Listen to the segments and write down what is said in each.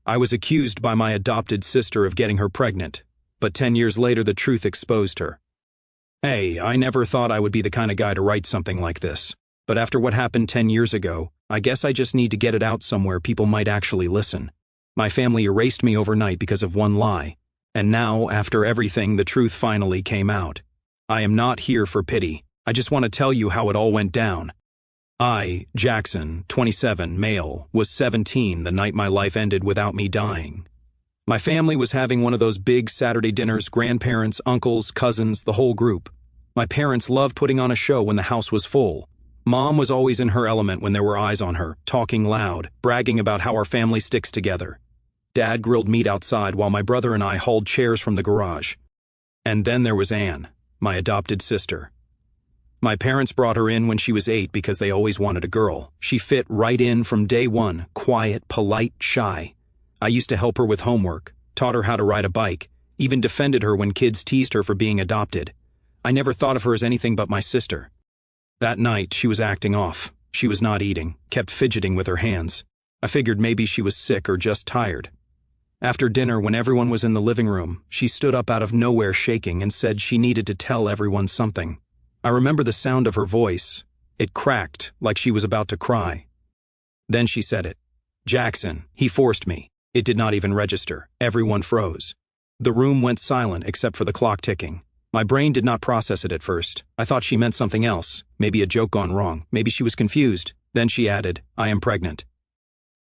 I was accused by my adopted sister of getting her pregnant, but 10 years later the truth exposed her. Hey, I never thought I would be the kind of guy to write something like this, but after what happened 10 years ago, I guess I just need to get it out somewhere people might actually listen. My family erased me overnight because of one lie, and now, after everything, the truth finally came out. I am not here for pity. I just want to tell you how it all went down. I, Jackson, 27, male, was 17 the night my life ended without me dying. My family was having one of those big Saturday dinners, grandparents, uncles, cousins, the whole group. My parents loved putting on a show when the house was full. Mom was always in her element when there were eyes on her, talking loud, bragging about how our family sticks together. Dad grilled meat outside while my brother and I hauled chairs from the garage. And then there was Anne, my adopted sister. My parents brought her in when she was 8 because they always wanted a girl. She fit right in from day one, quiet, polite, shy. I used to help her with homework, taught her how to ride a bike, even defended her when kids teased her for being adopted. I never thought of her as anything but my sister. That night, she was acting off. She was not eating, kept fidgeting with her hands. I figured maybe she was sick or just tired. After dinner, when everyone was in the living room, she stood up out of nowhere shaking and said she needed to tell everyone something. I remember the sound of her voice. It cracked, like she was about to cry. Then she said it. Jackson, he forced me. It did not even register. Everyone froze. The room went silent except for the clock ticking. My brain did not process it at first. I thought she meant something else, maybe a joke gone wrong, maybe she was confused. Then she added, I am pregnant.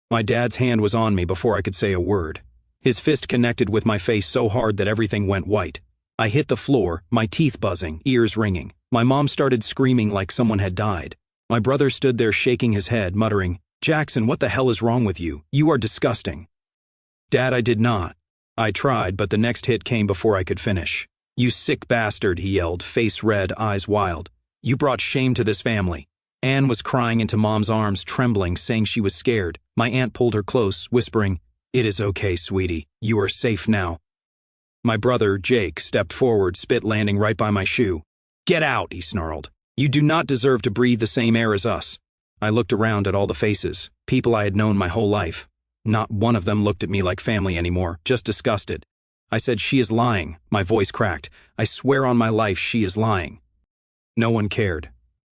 My dad's hand was on me before I could say a word. His fist connected with my face so hard that everything went white. I hit the floor, my teeth buzzing, ears ringing. My mom started screaming like someone had died. My brother stood there shaking his head, muttering, Jackson, what the hell is wrong with you? You are disgusting. Dad, I did not. I tried, but the next hit came before I could finish. You sick bastard, he yelled, face red, eyes wild. You brought shame to this family. Anne was crying into Mom's arms, trembling, saying she was scared. My aunt pulled her close, whispering, It is okay, sweetie. You are safe now. My brother, Jake, stepped forward, spit landing right by my shoe. Get out, he snarled. You do not deserve to breathe the same air as us. I looked around at all the faces, people I had known my whole life. Not one of them looked at me like family anymore, just disgusted. I said, she is lying. My voice cracked. I swear on my life she is lying. No one cared.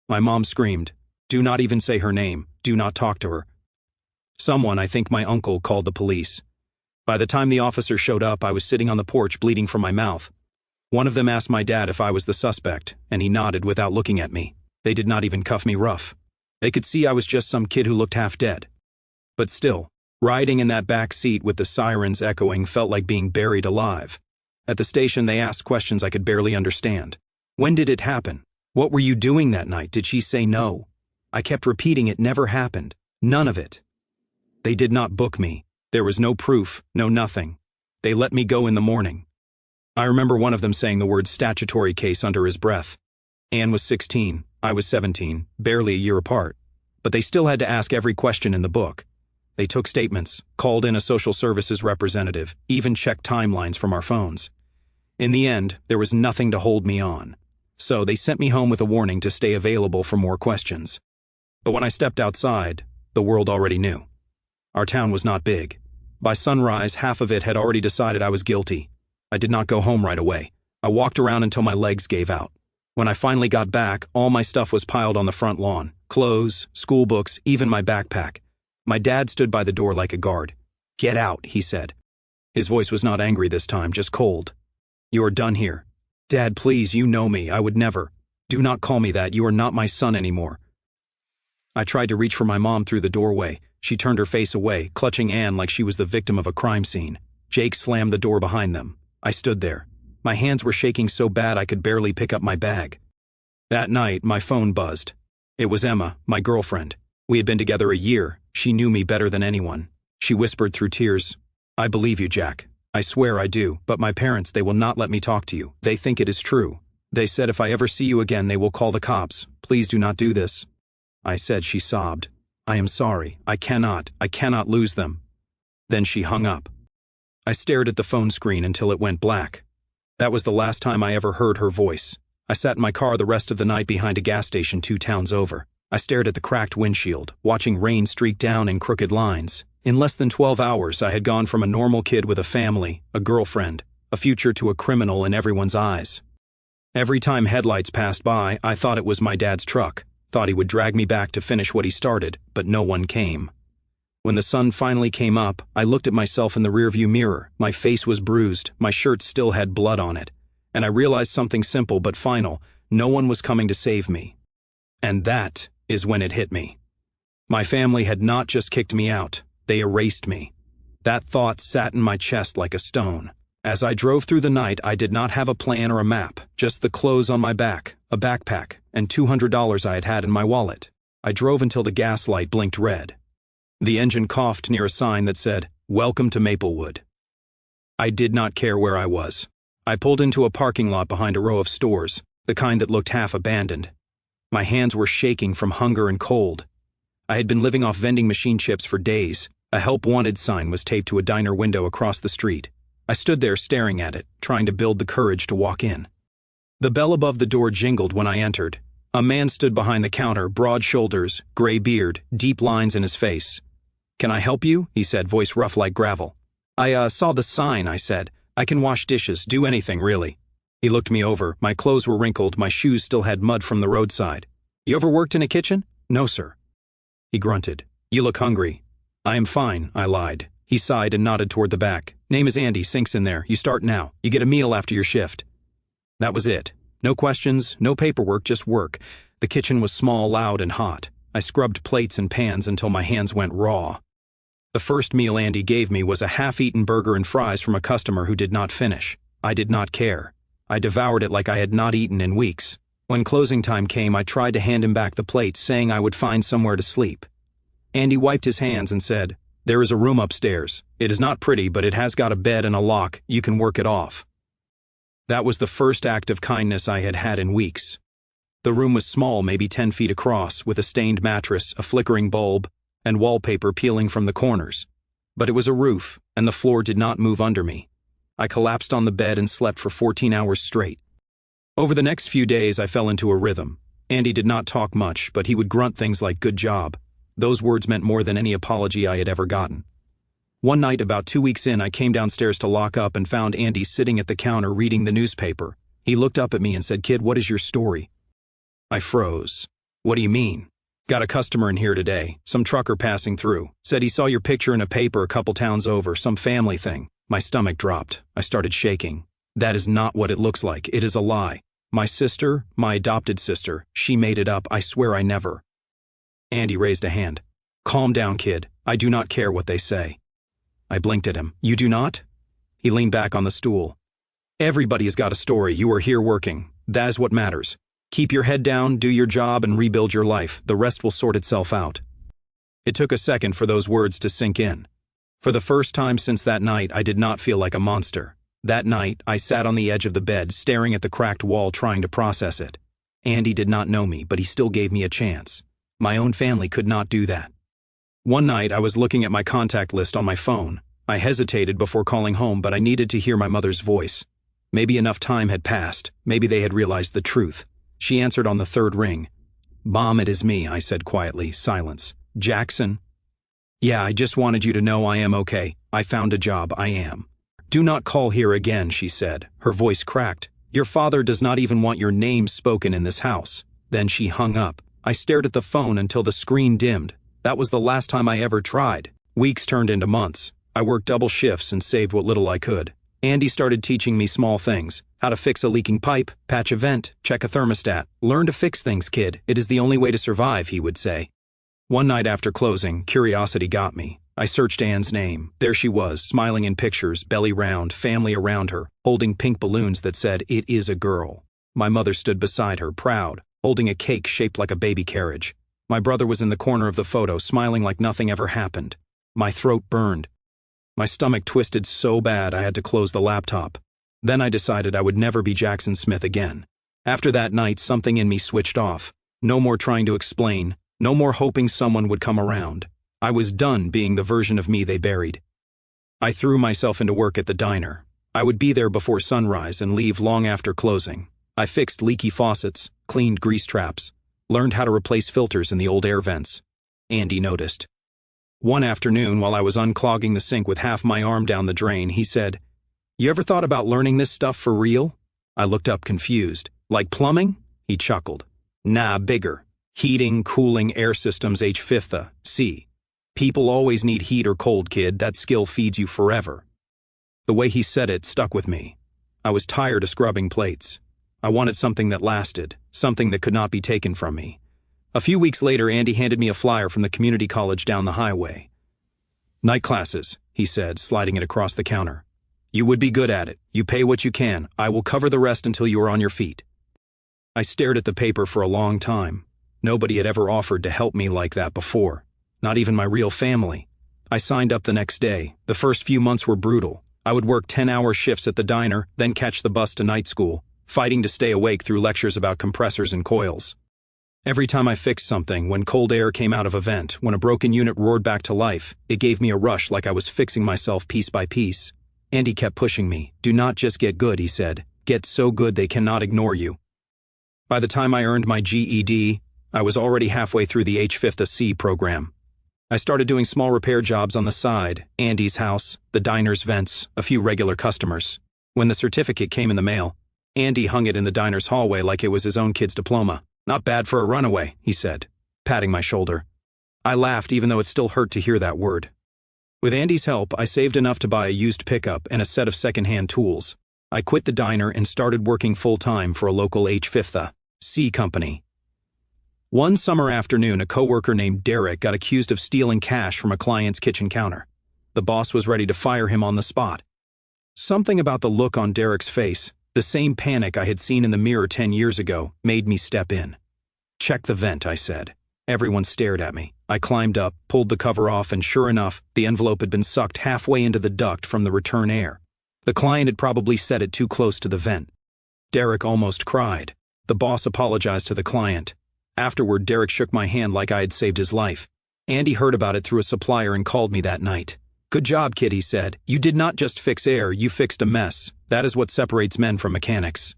My mom screamed, do not even say her name. Do not talk to her. Someone, I think my uncle, called the police. By the time the officer showed up, I was sitting on the porch bleeding from my mouth. One of them asked my dad if I was the suspect, and he nodded without looking at me. They did not even cuff me rough. They could see I was just some kid who looked half dead. But still, riding in that back seat with the sirens echoing felt like being buried alive. At the station, they asked questions I could barely understand. When did it happen? What were you doing that night? Did she say no? I kept repeating it never happened. None of it. They did not book me. There was no proof, no nothing. They let me go in the morning. I remember one of them saying the word statutory case under his breath. Anne was 16, I was 17, barely a year apart. But they still had to ask every question in the book. They took statements, called in a social services representative, even checked timelines from our phones. In the end, there was nothing to hold me on. So they sent me home with a warning to stay available for more questions. But when I stepped outside, the world already knew. Our town was not big. By sunrise, half of it had already decided I was guilty. I did not go home right away. I walked around until my legs gave out. When I finally got back, all my stuff was piled on the front lawn. Clothes, school books, even my backpack. My dad stood by the door like a guard. Get out, he said. His voice was not angry this time, just cold. You are done here. Dad, please, you know me. I would never. Do not call me that. You are not my son anymore. I tried to reach for my mom through the doorway. She turned her face away, clutching Anne like she was the victim of a crime scene. Jake slammed the door behind them. I stood there. My hands were shaking so bad I could barely pick up my bag. That night, my phone buzzed. It was Emma, my girlfriend. We had been together a year. She knew me better than anyone. She whispered through tears, I believe you, Jack. I swear I do, but my parents, they will not let me talk to you. They think it is true. They said if I ever see you again, they will call the cops. Please do not do this. I said, she sobbed. I am sorry. I cannot lose them. Then she hung up. I stared at the phone screen until it went black. That was the last time I ever heard her voice. I sat in my car the rest of the night behind a gas station 2 towns over. I stared at the cracked windshield, watching rain streak down in crooked lines. In less than 12 hours, I had gone from a normal kid with a family, a girlfriend, a future to a criminal in everyone's eyes. Every time headlights passed by, I thought it was my dad's truck, thought he would drag me back to finish what he started, but no one came. When the sun finally came up, I looked at myself in the rearview mirror. My face was bruised, my shirt still had blood on it, and I realized something simple but final: no one was coming to save me. And that is when it hit me. My family had not just kicked me out, they erased me. That thought sat in my chest like a stone. As I drove through the night, I did not have a plan or a map, just the clothes on my back, a backpack, and $200 I had in my wallet. I drove until the gas light blinked red. The engine coughed near a sign that said, "Welcome to Maplewood." I did not care where I was. I pulled into a parking lot behind a row of stores, the kind that looked half abandoned. My hands were shaking from hunger and cold. I had been living off vending machine chips for days. A help wanted sign was taped to a diner window across the street. I stood there staring at it, trying to build the courage to walk in. The bell above the door jingled when I entered. A man stood behind the counter, broad shoulders, gray beard, deep lines in his face. "Can I help you?" he said, voice rough like gravel. "I saw the sign," I said. "I can wash dishes, do anything, really." He looked me over. My clothes were wrinkled, my shoes still had mud from the roadside. "You ever worked in a kitchen?" "No, sir." He grunted. "You look hungry." "I am fine," I lied. He sighed and nodded toward the back. "Name is Andy, sink's in there. You start now. You get a meal after your shift." That was it. No questions, no paperwork, just work. The kitchen was small, loud, and hot. I scrubbed plates and pans until my hands went raw. The first meal Andy gave me was a half-eaten burger and fries from a customer who did not finish. I did not care. I devoured it like I had not eaten in weeks. When closing time came, I tried to hand him back the plate, saying I would find somewhere to sleep. Andy wiped his hands and said, "There is a room upstairs. It is not pretty, but it has got a bed and a lock. You can work it off." That was the first act of kindness I had had in weeks. The room was small, maybe 10 feet across, with a stained mattress, a flickering bulb, and wallpaper peeling from the corners. But it was a roof, and the floor did not move under me. I collapsed on the bed and slept for 14 hours straight. Over the next few days, I fell into a rhythm. Andy did not talk much, but he would grunt things like "good job." Those words meant more than any apology I had ever gotten. One night, about 2 weeks in, I came downstairs to lock up and found Andy sitting at the counter reading the newspaper. He looked up at me and said, "Kid, what is your story?" I froze. "What do you mean?" "Got a customer in here today, some trucker passing through. Said he saw your picture in a paper a couple towns over, some family thing." My stomach dropped. I started shaking. "That is not what it looks like. It is a lie. My sister, my adopted sister, she made it up. I swear I never." Andy raised a hand. "Calm down, kid. I do not care what they say." I blinked at him. "You do not?" He leaned back on the stool. "Everybody has got a story. You are here working. That is what matters. Keep your head down, do your job, and rebuild your life. The rest will sort itself out." It took a second for those words to sink in. For the first time since that night, I did not feel like a monster. That night, I sat on the edge of the bed, staring at the cracked wall, trying to process it. Andy did not know me, but he still gave me a chance. My own family could not do that. One night, I was looking at my contact list on my phone. I hesitated before calling home, but I needed to hear my mother's voice. Maybe enough time had passed. Maybe they had realized the truth. She answered on the third ring. "Mom, it is me," I said quietly. Silence. "Jackson?" "Yeah, I just wanted you to know I am okay. I found a job. I am." "Do not call here again," she said. Her voice cracked. "Your father does not even want your name spoken in this house." Then she hung up. I stared at the phone until the screen dimmed. That was the last time I ever tried. Weeks turned into months. I worked double shifts and saved what little I could. Andy started teaching me small things. How to fix a leaking pipe, patch a vent, check a thermostat. "Learn to fix things, kid. It is the only way to survive," he would say. One night after closing, curiosity got me. I searched Anne's name. There she was, smiling in pictures, belly round, family around her, holding pink balloons that said, "It is a girl." My mother stood beside her, proud, holding a cake shaped like a baby carriage. My brother was in the corner of the photo, smiling like nothing ever happened. My throat burned. My stomach twisted so bad I had to close the laptop. Then I decided I would never be Jackson Smith again. After that night, something in me switched off. No more trying to explain. No more hoping someone would come around. I was done being the version of me they buried. I threw myself into work at the diner. I would be there before sunrise and leave long after closing. I fixed leaky faucets, cleaned grease traps, learned how to replace filters in the old air vents. Andy noticed. One afternoon, while I was unclogging the sink with half my arm down the drain, he said, "You ever thought about learning this stuff for real?" I looked up confused. "Like plumbing?" He chuckled. "Nah, bigger. Heating, cooling, air systems, H5th, C. People always need heat or cold, kid. That skill feeds you forever." The way he said it stuck with me. I was tired of scrubbing plates. I wanted something that lasted, something that could not be taken from me. A few weeks later, Andy handed me a flyer from the community college down the highway. "Night classes," he said, sliding it across the counter. "You would be good at it. You pay what you can. I will cover the rest until you are on your feet." I stared at the paper for a long time. Nobody had ever offered to help me like that before. Not even my real family. I signed up the next day. The first few months were brutal. I would work 10-hour shifts at the diner, then catch the bus to night school, fighting to stay awake through lectures about compressors and coils. Every time I fixed something, when cold air came out of a vent, when a broken unit roared back to life, it gave me a rush like I was fixing myself piece by piece. Andy kept pushing me. "Do not just get good," he said. "Get so good they cannot ignore you." By the time I earned my GED, I was already halfway through the H5th program. I started doing small repair jobs on the side, Andy's house, the diner's vents, a few regular customers. When the certificate came in the mail, Andy hung it in the diner's hallway like it was his own kid's diploma. "Not bad for a runaway," he said, patting my shoulder. I laughed even though it still hurt to hear that word. With Andy's help, I saved enough to buy a used pickup and a set of second-hand tools. I quit the diner and started working full-time for a local H5th company. One summer afternoon, a coworker named Derek got accused of stealing cash from a client's kitchen counter. The boss was ready to fire him on the spot. Something about the look on Derek's face, the same panic I had seen in the mirror 10 years ago, made me step in. "Check the vent," I said. Everyone stared at me. I climbed up, pulled the cover off, and sure enough, the envelope had been sucked halfway into the duct from the return air. The client had probably set it too close to the vent. Derek almost cried. The boss apologized to the client. Afterward, Derek shook my hand like I had saved his life. Andy heard about it through a supplier and called me that night. "Good job, kid," he said. "You did not just fix air, you fixed a mess. That is what separates men from mechanics."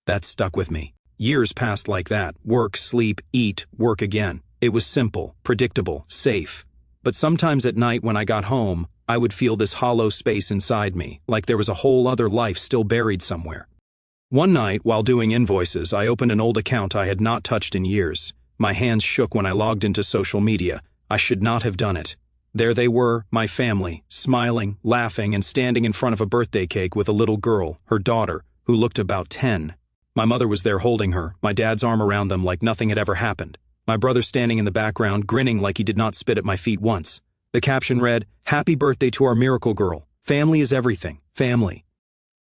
That stuck with me. Years passed like that. Work, sleep, eat, work again. It was simple, predictable, safe. But sometimes at night when I got home, I would feel this hollow space inside me, like there was a whole other life still buried somewhere. One night, while doing invoices, I opened an old account I had not touched in years. My hands shook when I logged into social media. I should not have done it. There they were, my family, smiling, laughing, and standing in front of a birthday cake with a little girl, her daughter, who looked about 10. My mother was there holding her, my dad's arm around them like nothing had ever happened. My brother standing in the background, grinning like he did not spit at my feet once. The caption read, "Happy birthday to our miracle girl. Family is everything. Family."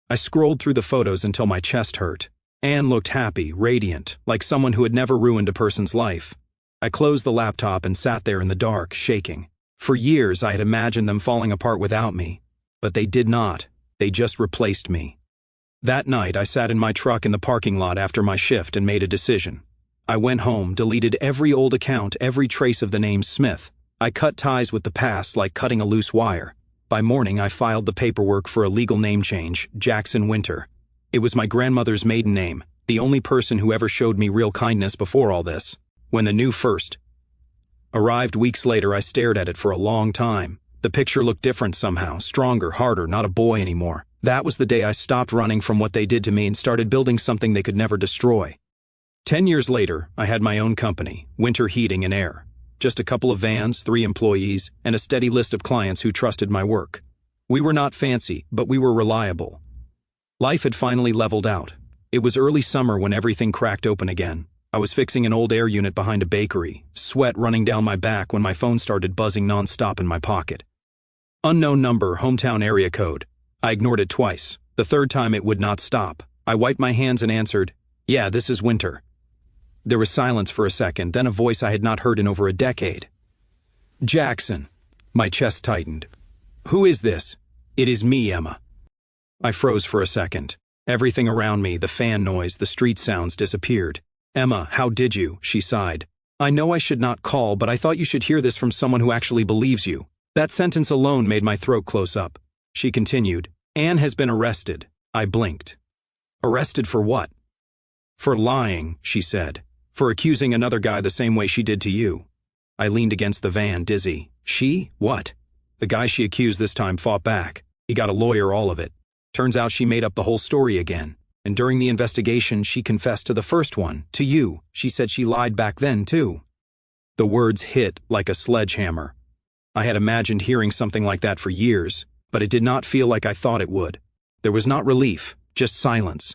I scrolled through the photos until my chest hurt. Anne looked happy, radiant, like someone who had never ruined a person's life. I closed the laptop and sat there in the dark, shaking. For years I had imagined them falling apart without me, but they did not. They just replaced me. That night I sat in my truck in the parking lot after my shift and made a decision. I went home, deleted every old account, every trace of the name Smith. I cut ties with the past like cutting a loose wire. By morning I filed the paperwork for a legal name change, Jackson Winter. It was my grandmother's maiden name, the only person who ever showed me real kindness before all this. When the new first arrived weeks later, I stared at it for a long time. The picture looked different somehow, stronger, harder, not a boy anymore. That was the day I stopped running from what they did to me and started building something they could never destroy. 10 years later, I had my own company, Winter Heating and Air. Just a couple of vans, 3 employees, and a steady list of clients who trusted my work. We were not fancy, but we were reliable. Life had finally leveled out. It was early summer when everything cracked open again. I was fixing an old air unit behind a bakery, sweat running down my back when my phone started buzzing nonstop in my pocket. Unknown number, hometown area code. I ignored it twice. The third time it would not stop. I wiped my hands and answered, "Yeah, this is Winter." There was silence for a second, then a voice I had not heard in over a decade. "Jackson." My chest tightened. "Who is this?" "It is me, Emma." I froze for a second. Everything around me, the fan noise, the street sounds, disappeared. "Emma, how did you?" she sighed. "I know I should not call, but I thought you should hear this from someone who actually believes you." That sentence alone made my throat close up. She continued, "Anne has been arrested." I blinked. "Arrested for what?" "For lying," she said. "For accusing another guy the same way she did to you." I leaned against the van, dizzy. She? What? The guy she accused this time fought back. He got a lawyer, all of it. Turns out she made up the whole story again. And during the investigation, she confessed to the first one, to you. She said she lied back then, too. The words hit like a sledgehammer. I had imagined hearing something like that for years, but it did not feel like I thought it would. There was not relief, just silence.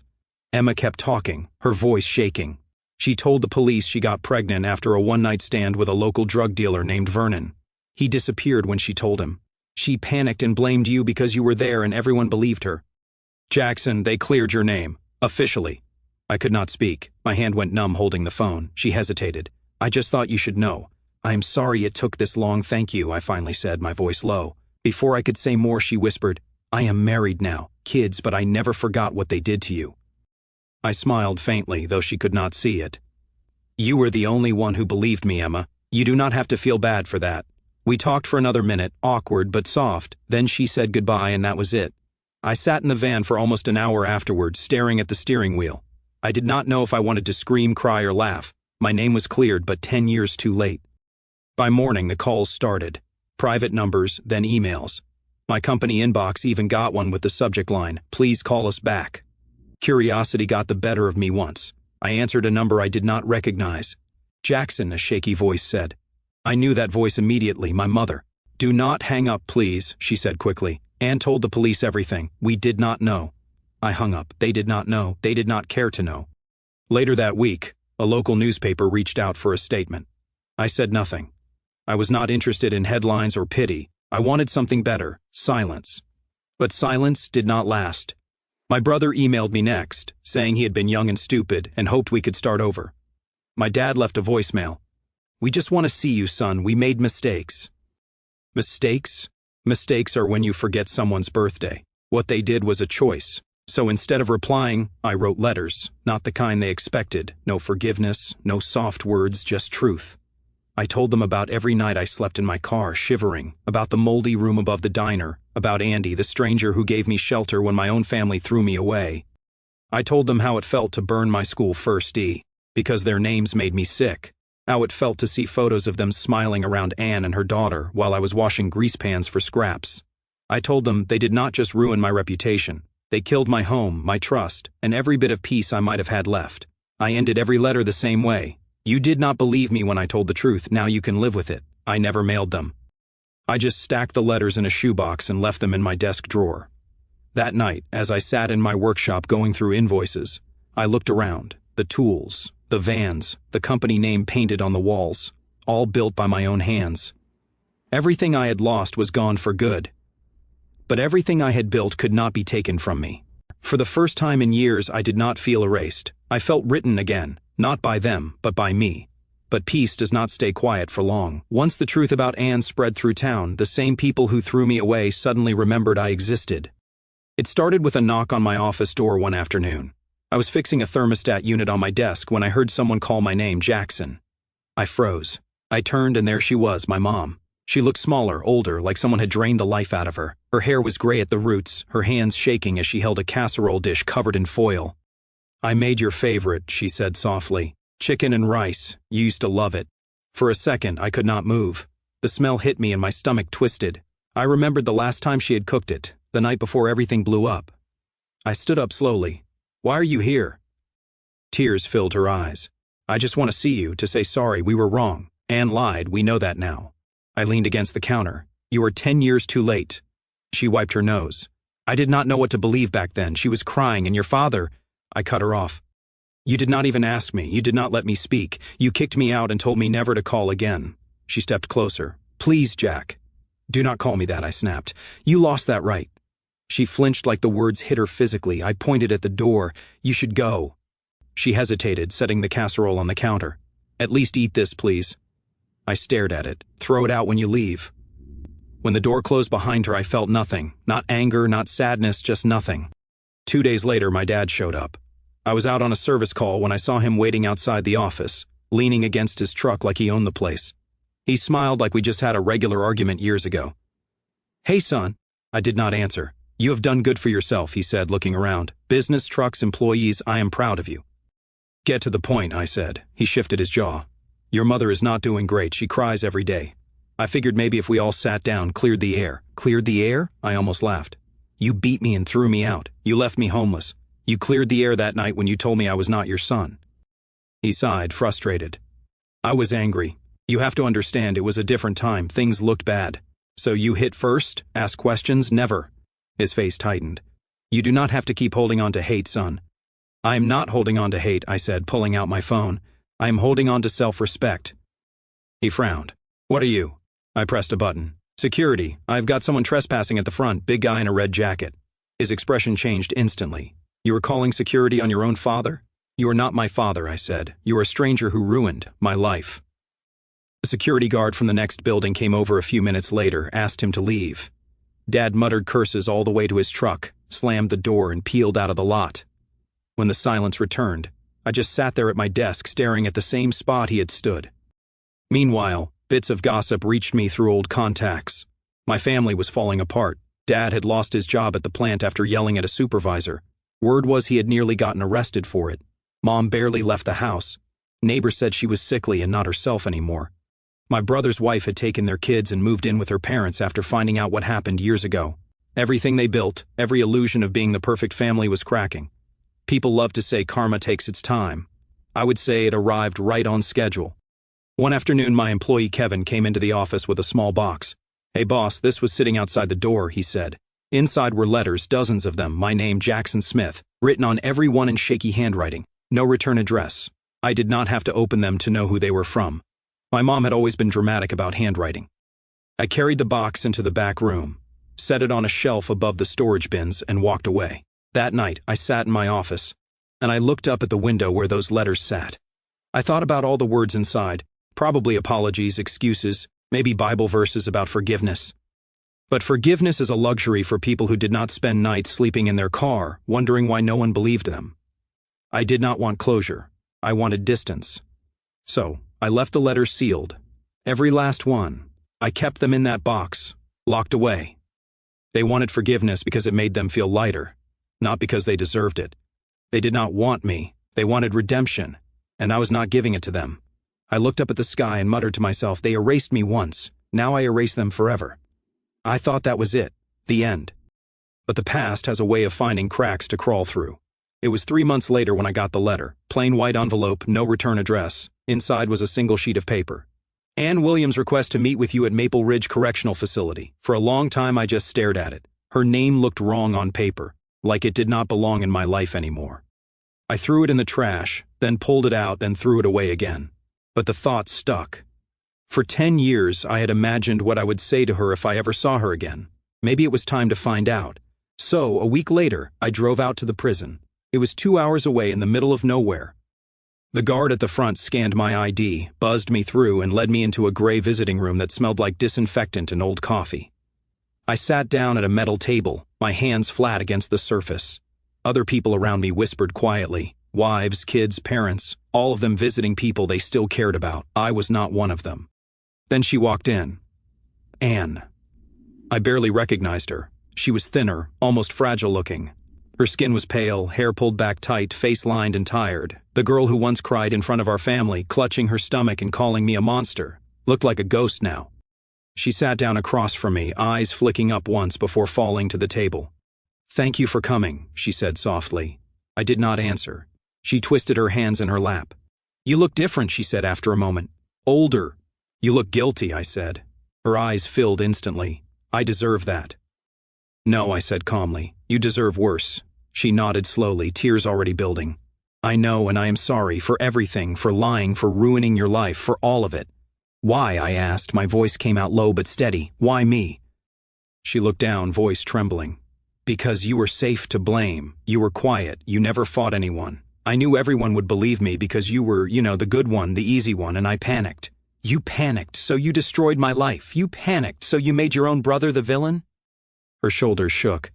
Emma kept talking, her voice shaking. She told the police she got pregnant after a one-night stand with a local drug dealer named Vernon. He disappeared when she told him. She panicked and blamed you because you were there and everyone believed her. Jackson, they cleared your name. Officially. I could not speak. My hand went numb holding the phone. She hesitated. I just thought you should know. I am sorry it took this long, thank you, I finally said, my voice low. Before I could say more, she whispered, I am married now, kids, but I never forgot what they did to you. I smiled faintly, though she could not see it. You were the only one who believed me, Emma. You do not have to feel bad for that. We talked for another minute, awkward but soft, then she said goodbye and that was it. I sat in the van for almost an hour afterwards, staring at the steering wheel. I did not know if I wanted to scream, cry, or laugh. My name was cleared, but 10 years too late. By morning, the calls started. Private numbers, then emails. My company inbox even got one with the subject line, please call us back. Curiosity got the better of me once. I answered a number I did not recognize. Jackson, a shaky voice said. I knew that voice immediately, my mother. Do not hang up, please, she said quickly. Anne told the police everything. We did not know. I hung up. They did not know. They did not care to know. Later that week, a local newspaper reached out for a statement. I said nothing. I was not interested in headlines or pity. I wanted something better, silence. But silence did not last. My brother emailed me next, saying he had been young and stupid and hoped we could start over. My dad left a voicemail. We just want to see you, son. We made mistakes. Mistakes? Mistakes are when you forget someone's birthday. What they did was a choice. So instead of replying, I wrote letters, not the kind they expected. No forgiveness, no soft words, just truth. I told them about every night I slept in my car, shivering, about the moldy room above the diner, about Andy, the stranger who gave me shelter when my own family threw me away. I told them how it felt to burn my school first D, because their names made me sick. How it felt to see photos of them smiling around Anne and her daughter while I was washing grease pans for scraps. I told them they did not just ruin my reputation. They killed my home, my trust, and every bit of peace I might have had left. I ended every letter the same way. You did not believe me when I told the truth, now you can live with it. I never mailed them. I just stacked the letters in a shoebox and left them in my desk drawer. That night, as I sat in my workshop going through invoices, I looked around, the tools, the vans, the company name painted on the walls, all built by my own hands. Everything I had lost was gone for good. But everything I had built could not be taken from me. For the first time in years, I did not feel erased. I felt written again, not by them, but by me. But peace does not stay quiet for long. Once the truth about Anne spread through town, the same people who threw me away suddenly remembered I existed. It started with a knock on my office door one afternoon. I was fixing a thermostat unit on my desk when I heard someone call my name, Jackson. I froze. I turned and there she was, my mom. She looked smaller, older, like someone had drained the life out of her. Her hair was gray at the roots, her hands shaking as she held a casserole dish covered in foil. I made your favorite, she said softly. Chicken and rice. You used to love it. For a second, I could not move. The smell hit me and my stomach twisted. I remembered the last time she had cooked it, the night before everything blew up. I stood up slowly. Why are you here? Tears filled her eyes. I just want to see you, to say sorry, we were wrong. Anne lied, we know that now. I leaned against the counter. You are 10 years too late. She wiped her nose. I did not know what to believe back then. She was crying, and your father... I cut her off. You did not even ask me. You did not let me speak. You kicked me out and told me never to call again. She stepped closer. Please, Jack. Do not call me that, I snapped. You lost that right. She flinched like the words hit her physically. I pointed at the door. You should go. She hesitated, setting the casserole on the counter. At least eat this, please. I stared at it. Throw it out when you leave. When the door closed behind her, I felt nothing. Not anger, not sadness, just nothing. 2 days later, my dad showed up. I was out on a service call when I saw him waiting outside the office, leaning against his truck like he owned the place. He smiled like we just had a regular argument years ago. Hey, son. I did not answer. You have done good for yourself, he said, looking around. Business, trucks, employees, I am proud of you. Get to the point, I said. He shifted his jaw. Your mother is not doing great. She cries every day. I figured maybe if we all sat down, cleared the air. Cleared the air? I almost laughed. You beat me and threw me out. You left me homeless. You cleared the air that night when you told me I was not your son. He sighed, frustrated. I was angry. You have to understand, it was a different time. Things looked bad. So you hit first? Ask questions? Never. His face tightened. You do not have to keep holding on to hate, son. I am not holding on to hate, I said, pulling out my phone. I am holding on to self-respect. He frowned. What are you? I pressed a button. Security. I've got someone trespassing at the front, big guy in a red jacket. His expression changed instantly. You are calling security on your own father? You are not my father, I said. You are a stranger who ruined my life. The security guard from the next building came over a few minutes later, asked him to leave. Dad muttered curses all the way to his truck, slammed the door and peeled out of the lot. When the silence returned, I just sat there at my desk staring at the same spot he had stood. Meanwhile, bits of gossip reached me through old contacts. My family was falling apart. Dad had lost his job at the plant after yelling at a supervisor. Word was he had nearly gotten arrested for it. Mom barely left the house. Neighbors said she was sickly and not herself anymore. My brother's wife had taken their kids and moved in with her parents after finding out what happened years ago. Everything they built, every illusion of being the perfect family was cracking. People love to say karma takes its time. I would say it arrived right on schedule. One afternoon, my employee Kevin came into the office with a small box. Hey boss, this was sitting outside the door, he said. Inside were letters, dozens of them, my name Jackson Smith, written on every one in shaky handwriting. No return address. I did not have to open them to know who they were from. My mom had always been dramatic about handwriting. I carried the box into the back room, set it on a shelf above the storage bins, and walked away. That night, I sat in my office, and I looked up at the window where those letters sat. I thought about all the words inside, probably apologies, excuses, maybe Bible verses about forgiveness. But forgiveness is a luxury for people who did not spend nights sleeping in their car, wondering why no one believed them. I did not want closure. I wanted distance. So, I left the letters sealed. Every last one. I kept them in that box, locked away. They wanted forgiveness because it made them feel lighter, not because they deserved it. They did not want me. They wanted redemption, and I was not giving it to them. I looked up at the sky and muttered to myself, they erased me once. Now I erase them forever. I thought that was it, the end. But the past has a way of finding cracks to crawl through. It was 3 months later when I got the letter. Plain white envelope, no return address. Inside was a single sheet of paper. Ann Williams requests to meet with you at Maple Ridge Correctional Facility. For a long time I just stared at it. Her name looked wrong on paper, like it did not belong in my life anymore. I threw it in the trash, then pulled it out, then threw it away again. But the thought stuck. For 10 years I had imagined what I would say to her if I ever saw her again. Maybe it was time to find out. So, a week later, I drove out to the prison. It was 2 hours away in the middle of nowhere. The guard at the front scanned my ID, buzzed me through, and led me into a gray visiting room that smelled like disinfectant and old coffee. I sat down at a metal table, my hands flat against the surface. Other people around me whispered quietly. Wives, kids, parents, all of them visiting people they still cared about. I was not one of them. Then she walked in. Anne. I barely recognized her. She was thinner, almost fragile-looking. Her skin was pale, hair pulled back tight, face lined and tired. The girl who once cried in front of our family, clutching her stomach and calling me a monster, looked like a ghost now. She sat down across from me, eyes flicking up once before falling to the table. "Thank you for coming," she said softly. I did not answer. She twisted her hands in her lap. "You look different," she said after a moment. "Older." "You look guilty," I said. Her eyes filled instantly. "I deserve that." "No," I said calmly. "You deserve worse." She nodded slowly, tears already building. "I know, and I am sorry for everything, for lying, for ruining your life, for all of it." "Why?" I asked. My voice came out low but steady. "Why me?" She looked down, voice trembling. "Because you were safe to blame. You were quiet. You never fought anyone. I knew everyone would believe me because you were, the good one, the easy one, and I panicked." "You panicked, so you destroyed my life. You panicked, so you made your own brother the villain?" Her shoulders shook.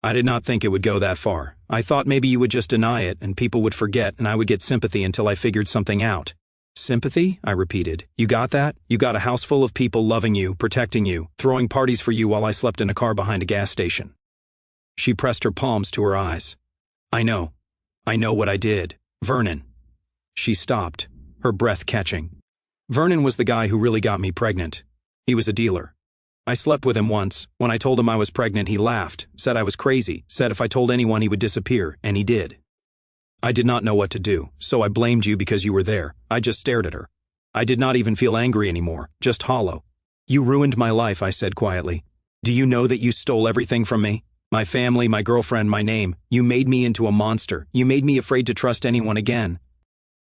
"I did not think it would go that far. I thought maybe you would just deny it and people would forget and I would get sympathy until I figured something out." "Sympathy?" I repeated. "You got that? You got a house full of people loving you, protecting you, throwing parties for you while I slept in a car behind a gas station." She pressed her palms to her eyes. I know what I did. Vernon." She stopped, her breath catching. Vernon was the guy who really got me pregnant. He was a dealer. I slept with him once. When I told him I was pregnant, he laughed, said I was crazy, said if I told anyone he would disappear, and he did. I did not know what to do, so I blamed you because you were there. I just stared at her. I did not even feel angry anymore, just hollow. You ruined my life, I said quietly. Do you know that you stole everything from me? My family, my girlfriend, my name. You made me into a monster. You made me afraid to trust anyone again.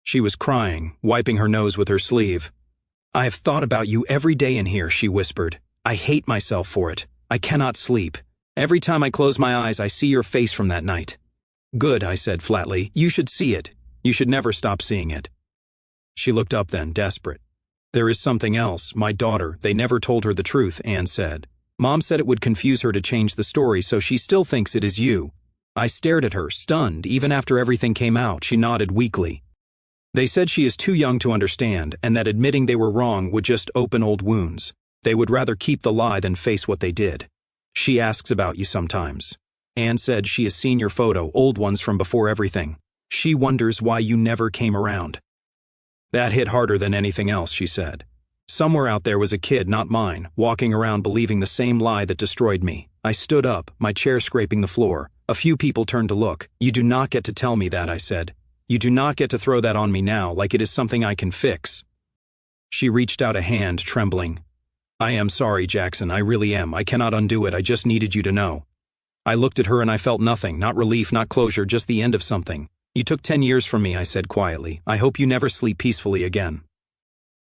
She was crying, wiping her nose with her sleeve. I have thought about you every day in here, she whispered. I hate myself for it. I cannot sleep. Every time I close my eyes, I see your face from that night. Good, I said flatly. You should see it. You should never stop seeing it. She looked up then, desperate. There is something else. My daughter, they never told her the truth, Anne said. Mom said it would confuse her to change the story, so she still thinks it is you. I stared at her, stunned. Even after everything came out, she nodded weakly. They said she is too young to understand, and that admitting they were wrong would just open old wounds. They would rather keep the lie than face what they did. She asks about you sometimes. Anne said she has seen your photo, old ones from before everything. She wonders why you never came around. That hit harder than anything else, she said. Somewhere out there was a kid, not mine, walking around believing the same lie that destroyed me. I stood up, my chair scraping the floor. A few people turned to look. You do not get to tell me that, I said. You do not get to throw that on me now, like it is something I can fix. She reached out a hand, trembling. I am sorry, Jackson, I really am. I cannot undo it, I just needed you to know. I looked at her and I felt nothing, not relief, not closure, just the end of something. You took 10 years from me, I said quietly. I hope you never sleep peacefully again.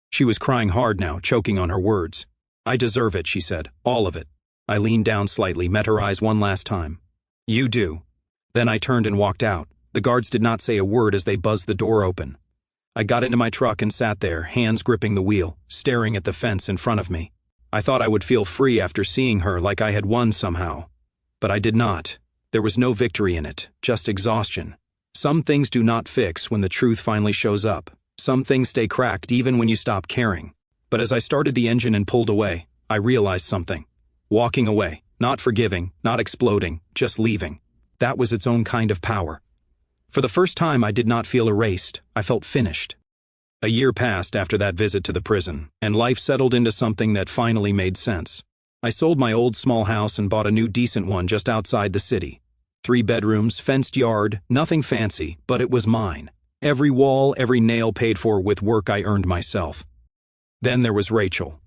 She was crying hard now, choking on her words. I deserve it, she said, all of it. I leaned down slightly, met her eyes one last time. You do. Then I turned and walked out. The guards did not say a word as they buzzed the door open. I got into my truck and sat there, hands gripping the wheel, staring at the fence in front of me. I thought I would feel free after seeing her, like I had won somehow. But I did not. There was no victory in it, just exhaustion. Some things do not fix when the truth finally shows up. Some things stay cracked even when you stop caring. But as I started the engine and pulled away, I realized something. Walking away, not forgiving, not exploding, just leaving. That was its own kind of power. For the first time, I did not feel erased. I felt finished. A year passed after that visit to the prison, and life settled into something that finally made sense. I sold my old small house and bought a new decent one just outside the city. 3 bedrooms, fenced yard, nothing fancy, but it was mine. Every wall, every nail paid for with work I earned myself. Then there was Rachel.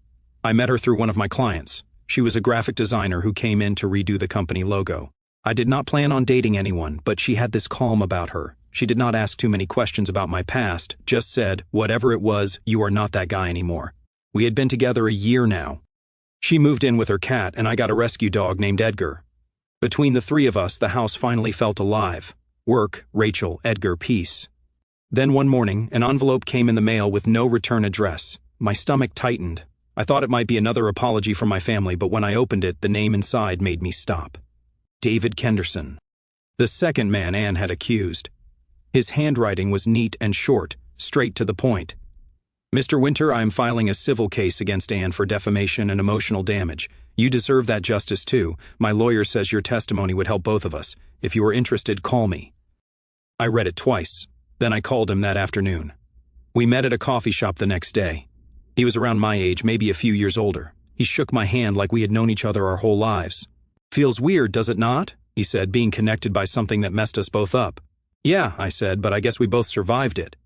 I met her through one of my clients. She was a graphic designer who came in to redo the company logo. I did not plan on dating anyone, but she had this calm about her. She did not ask too many questions about my past, just said, whatever it was, you are not that guy anymore. We had been together a year now. She moved in with her cat, and I got a rescue dog named Edgar. Between the 3 of us, the house finally felt alive. Work, Rachel, Edgar, peace. Then one morning, an envelope came in the mail with no return address. My stomach tightened. I thought it might be another apology from my family, but when I opened it, the name inside made me stop. David Kenderson. The second man Anne had accused. His handwriting was neat and short, straight to the point. Mr. Winter, I am filing a civil case against Anne for defamation and emotional damage. You deserve that justice too. My lawyer says your testimony would help both of us. If you are interested, call me. I read it twice. Then I called him that afternoon. We met at a coffee shop the next day. He was around my age, maybe a few years older. He shook my hand like we had known each other our whole lives. Feels weird, does it not? He said, being connected by something that messed us both up. Yeah, I said, but I guess we both survived it.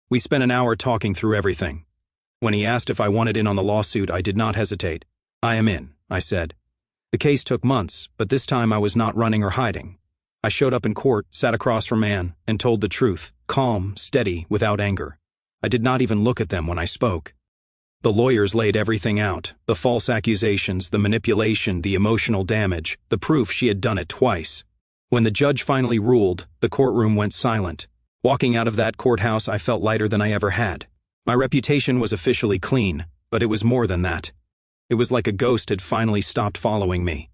We spent an hour talking through everything. When he asked if I wanted in on the lawsuit, I did not hesitate. I am in, I said. The case took months, but this time I was not running or hiding. I showed up in court, sat across from Anne, and told the truth, calm, steady, without anger. I did not even look at them when I spoke. The lawyers laid everything out, the false accusations, the manipulation, the emotional damage, the proof she had done it twice. When the judge finally ruled, the courtroom went silent. Walking out of that courthouse, I felt lighter than I ever had. My reputation was officially clean, but it was more than that. It was like a ghost had finally stopped following me.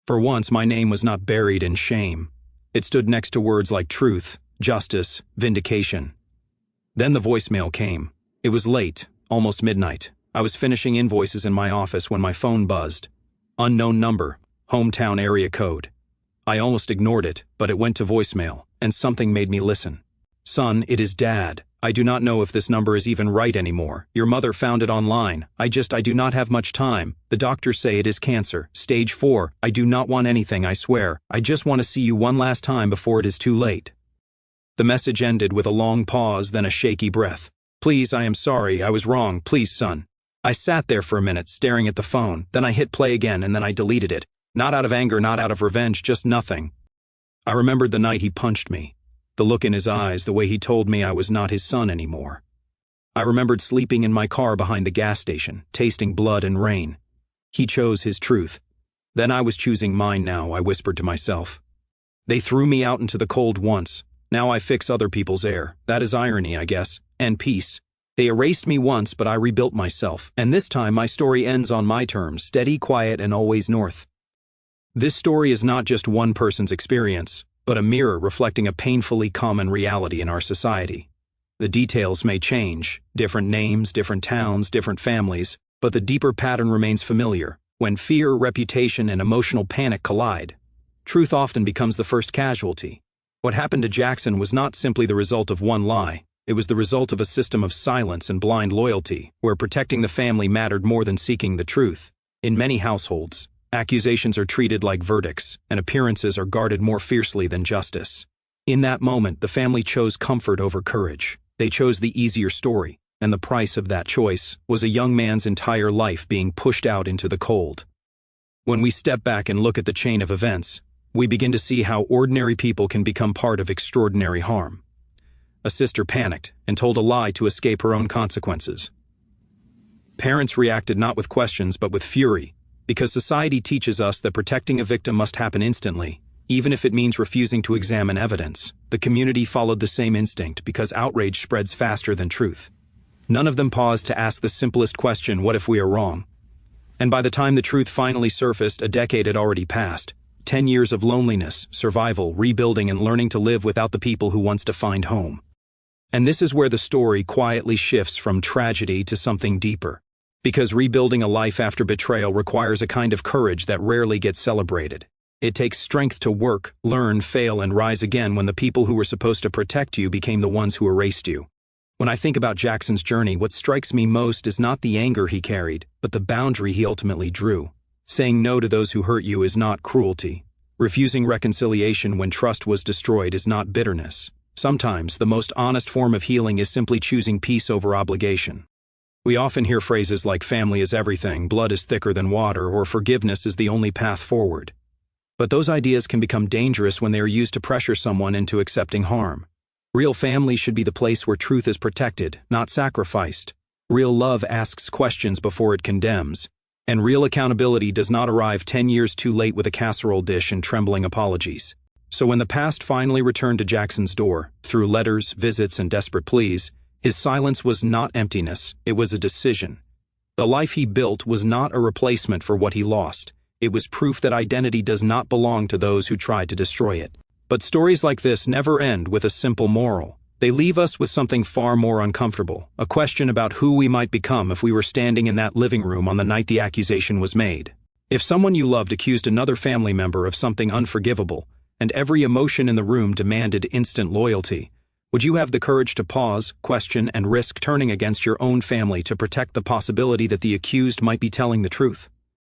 For once, my name was not buried in shame. It stood next to words like truth, justice, vindication. Then the voicemail came. It was late, almost midnight. I was finishing invoices in my office when my phone buzzed. Unknown number, hometown area code. I almost ignored it, but it went to voicemail, and something made me listen. Son, it is Dad. I do not know if this number is even right anymore. Your mother found it online. I do not have much time. The doctors say it is cancer, stage 4. I do not want anything, I swear. I just want to see you one last time before it is too late." The message ended with a long pause, then a shaky breath. "Please, I am sorry, I was wrong, please, son." I sat there for a minute, staring at the phone, then I hit play again and then I deleted it. Not out of anger, not out of revenge, just nothing. I remembered the night he punched me. The look in his eyes, the way he told me I was not his son anymore. I remembered sleeping in my car behind the gas station, tasting blood and rain. He chose his truth. Then I was choosing mine now, I whispered to myself. They threw me out into the cold once. Now I fix other people's air. That is irony, I guess. And peace. They erased me once, but I rebuilt myself. And this time my story ends on my terms, steady, quiet, and always north. This story is not just one person's experience, but a mirror reflecting a painfully common reality in our society. The details may change, different names, different towns, different families, but the deeper pattern remains familiar. When fear, reputation, and emotional panic collide, truth often becomes the first casualty. What happened to Jackson was not simply the result of one lie. It was the result of a system of silence and blind loyalty, where protecting the family mattered more than seeking the truth. In many households, accusations are treated like verdicts, and appearances are guarded more fiercely than justice. In that moment, the family chose comfort over courage. They chose the easier story, and the price of that choice was a young man's entire life being pushed out into the cold. When we step back and look at the chain of events, we begin to see how ordinary people can become part of extraordinary harm. A sister panicked and told a lie to escape her own consequences. Parents reacted not with questions but with fury, because society teaches us that protecting a victim must happen instantly, even if it means refusing to examine evidence. The community followed the same instinct because outrage spreads faster than truth. None of them paused to ask the simplest question, what if we are wrong? And by the time the truth finally surfaced, a decade had already passed. 10 years of loneliness, survival, rebuilding, and learning to live without the people who once defined home. And this is where the story quietly shifts from tragedy to something deeper. Because rebuilding a life after betrayal requires a kind of courage that rarely gets celebrated. It takes strength to work, learn, fail, and rise again when the people who were supposed to protect you became the ones who erased you. When I think about Jackson's journey, what strikes me most is not the anger he carried, but the boundary he ultimately drew. Saying no to those who hurt you is not cruelty. Refusing reconciliation when trust was destroyed is not bitterness. Sometimes, the most honest form of healing is simply choosing peace over obligation. We often hear phrases like family is everything, blood is thicker than water, or forgiveness is the only path forward. But those ideas can become dangerous when they are used to pressure someone into accepting harm. Real family should be the place where truth is protected, not sacrificed. Real love asks questions before it condemns. And real accountability does not arrive 10 years too late with a casserole dish and trembling apologies. So when the past finally returned to Jackson's door, through letters, visits, and desperate pleas, his silence was not emptiness, it was a decision. The life he built was not a replacement for what he lost. It was proof that identity does not belong to those who tried to destroy it. But stories like this never end with a simple moral. They leave us with something far more uncomfortable, a question about who we might become if we were standing in that living room on the night the accusation was made. If someone you loved accused another family member of something unforgivable, and every emotion in the room demanded instant loyalty, would you have the courage to pause, question, and risk turning against your own family to protect the possibility that the accused might be telling the truth?